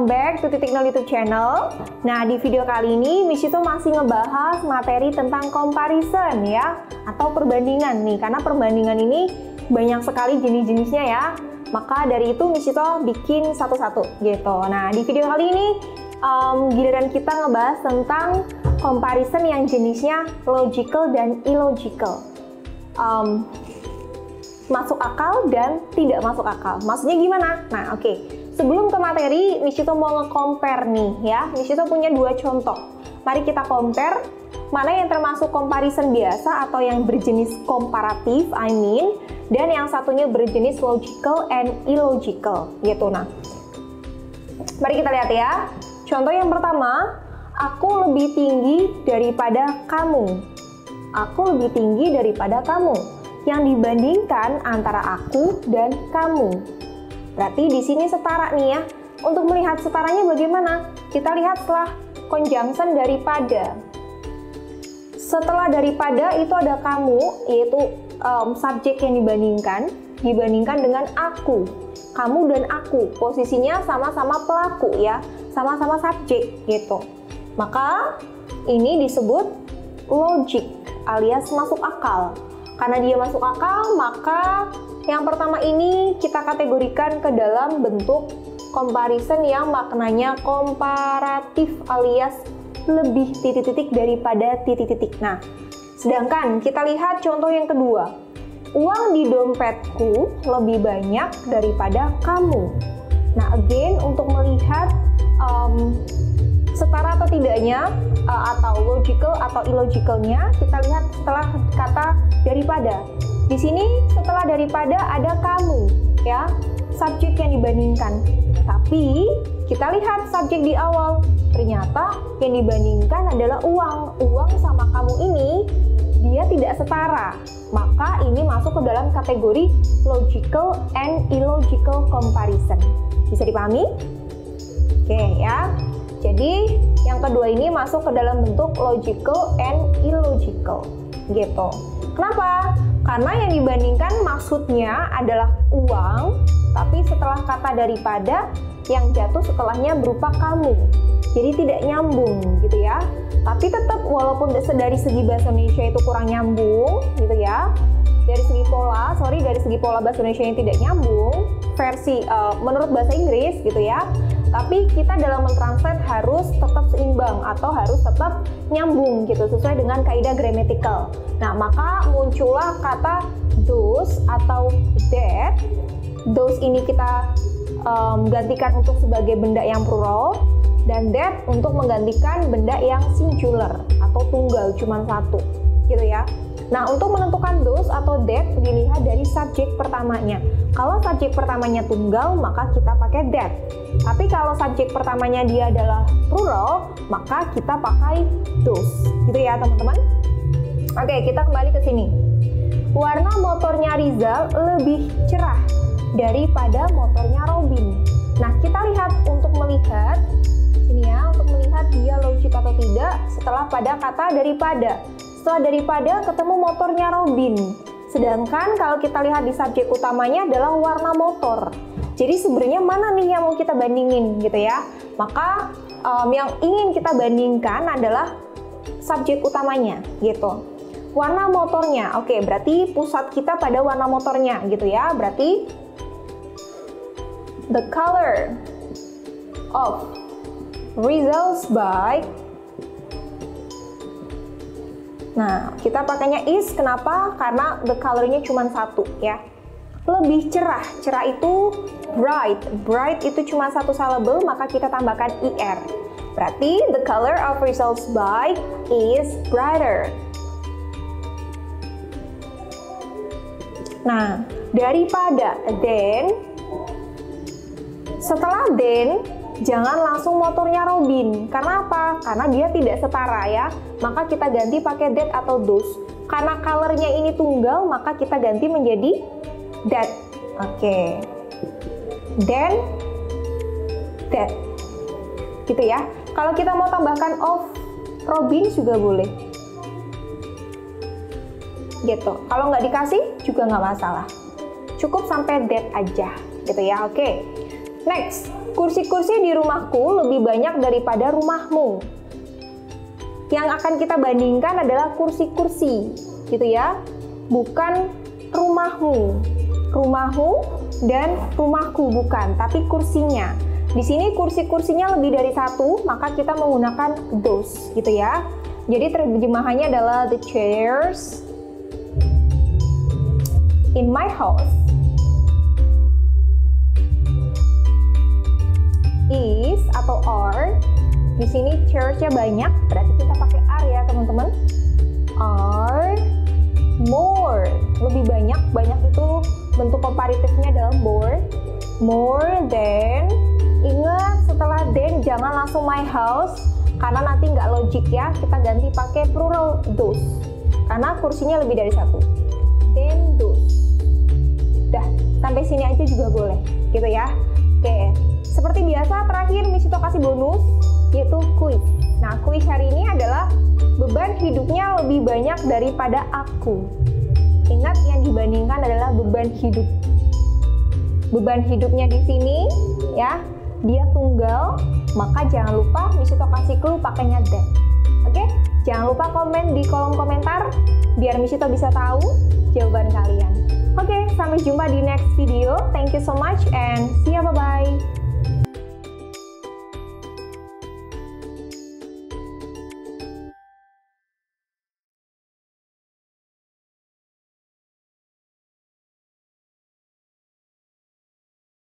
welcome back to Titik Nol YouTube channel. Nah, di video kali ini Miss Yuto masih ngebahas materi tentang comparison ya, atau perbandingan nih, karena perbandingan ini banyak sekali jenis-jenisnya ya. Maka dari itu Miss Yuto bikin satu-satu gitu. Nah, di video kali ini giliran kita ngebahas tentang comparison yang jenisnya logical dan illogical. Masuk akal dan tidak masuk akal. Maksudnya gimana? Nah, oke. Sebelum ke materi, Miss Yuto mau nge-compare nih ya. Miss Yuto punya dua contoh. Mari kita compare mana yang termasuk comparison biasa atau yang berjenis komparatif, dan yang satunya berjenis logical and illogical gitu. Nah, mari kita lihat ya. Contoh yang pertama, aku lebih tinggi daripada kamu. Aku lebih tinggi daripada kamu. Yang dibandingkan antara aku dan kamu. Berarti di sini setara nih ya. Untuk melihat setaranya bagaimana? Kita lihat setelah conjunction daripada. Setelah daripada itu ada kamu, yaitu subjek yang dibandingkan dengan aku. Kamu dan aku, posisinya sama-sama pelaku ya, sama-sama subjek gitu. Maka ini disebut logic alias masuk akal. Karena dia masuk akal, maka yang pertama ini kita kategorikan ke dalam bentuk comparison yang maknanya komparatif alias lebih titik-titik daripada titik-titik. Nah, sedangkan kita lihat contoh yang kedua. Uang di dompetku lebih banyak daripada kamu. Nah, again, untuk melihat setara atau tidaknya, atau logical atau illogicalnya, kita lihat setelah kata daripada. Di sini setelah daripada ada kamu, ya, subjek yang dibandingkan. Tapi kita lihat subjek di awal, ternyata yang dibandingkan adalah uang. Uang sama kamu ini dia tidak setara. Maka ini masuk ke dalam kategori logical and illogical comparison. Bisa dipahami? Oke ya. Jadi yang kedua ini masuk ke dalam bentuk logical and illogical gitu. Kenapa? Karena yang dibandingkan maksudnya adalah uang, tapi setelah kata daripada yang jatuh setelahnya berupa kamu. Jadi tidak nyambung gitu ya. Tapi tetap walaupun dari segi bahasa Indonesia itu kurang nyambung gitu ya. Dari segi pola bahasa Indonesia yang tidak nyambung versi menurut bahasa Inggris gitu ya. Tapi kita dalam mentranslate harus tetap seimbang atau harus tetap nyambung gitu sesuai dengan kaidah gramatikal. Nah, maka muncullah kata those atau that. Those ini kita gantikan untuk sebagai benda yang plural, dan that untuk menggantikan benda yang singular atau tunggal, cuma satu gitu ya. Nah, untuk menentukan those atau that dilihat dari subjek pertamanya. Kalau subjek pertamanya tunggal, maka kita pakai that. Tapi kalau subjek pertamanya dia adalah plural, maka kita pakai those. Gitu ya, teman-teman. Oke, kita kembali ke sini. Warna motornya Rizal lebih cerah daripada motornya Robin. Nah, kita lihat untuk melihat ini ya, untuk melihat dia logik atau tidak setelah pada kata daripada. Setelah daripada ketemu motornya Robin. Sedangkan kalau kita lihat di subjek utamanya adalah warna motor. Jadi sebenarnya mana nih yang mau kita bandingin gitu ya. Maka yang ingin kita bandingkan adalah subjek utamanya gitu. Warna motornya. Oke, berarti pusat kita pada warna motornya gitu ya. Berarti the color of Rizal's bike. Nah, kita pakainya is, kenapa? Karena the color-nya cuma satu ya. Lebih cerah. Cerah itu bright. Bright itu cuma satu syllable, maka kita tambahkan er. Berarti the color of Rizal's bike is brighter. Nah, daripada then, setelah then jangan langsung motornya Robin. Karena apa? Karena dia tidak setara ya. Maka kita ganti pakai that atau those. Karena colornya ini tunggal, maka kita ganti menjadi that. Oke. Then that. Gitu ya. Kalau kita mau tambahkan of Robin juga boleh. Gitu. Kalau nggak dikasih juga nggak masalah. Cukup sampai that aja. Gitu ya. Oke. Next, kursi-kursi di rumahku lebih banyak daripada rumahmu. Yang akan kita bandingkan adalah kursi-kursi, gitu ya, bukan rumahmu. Rumahmu dan rumahku bukan, tapi kursinya. Di sini kursi-kursinya lebih dari satu, maka kita menggunakan those, gitu ya. Jadi terjemahannya adalah the chairs in my house is atau are. Di sini chairs-nya banyak, berarti kita pakai are ya teman-teman. Are more, lebih banyak. Banyak itu bentuk komparatifnya adalah more than. Ingat, setelah than jangan langsung my house, karena nanti nggak logik ya. Kita ganti pakai plural those, karena kursinya lebih dari satu. Than those. Dah, sampai sini aja juga boleh, gitu ya. Oke, seperti biasa terakhir Miss Ito kasih bonus, yaitu kuis. Nah, kuis hari ini adalah beban hidupnya lebih banyak daripada aku. Ingat, yang dibandingkan adalah beban hidup. Beban hidupnya di sini, ya, dia tunggal, maka jangan lupa Miss Ito kasih clue pakainya that. Oke, jangan lupa komen di kolom komentar, biar Miss Ito bisa tahu jawaban kalian. Oke, sampai jumpa di next video. Thank you so much and see ya, bye-bye.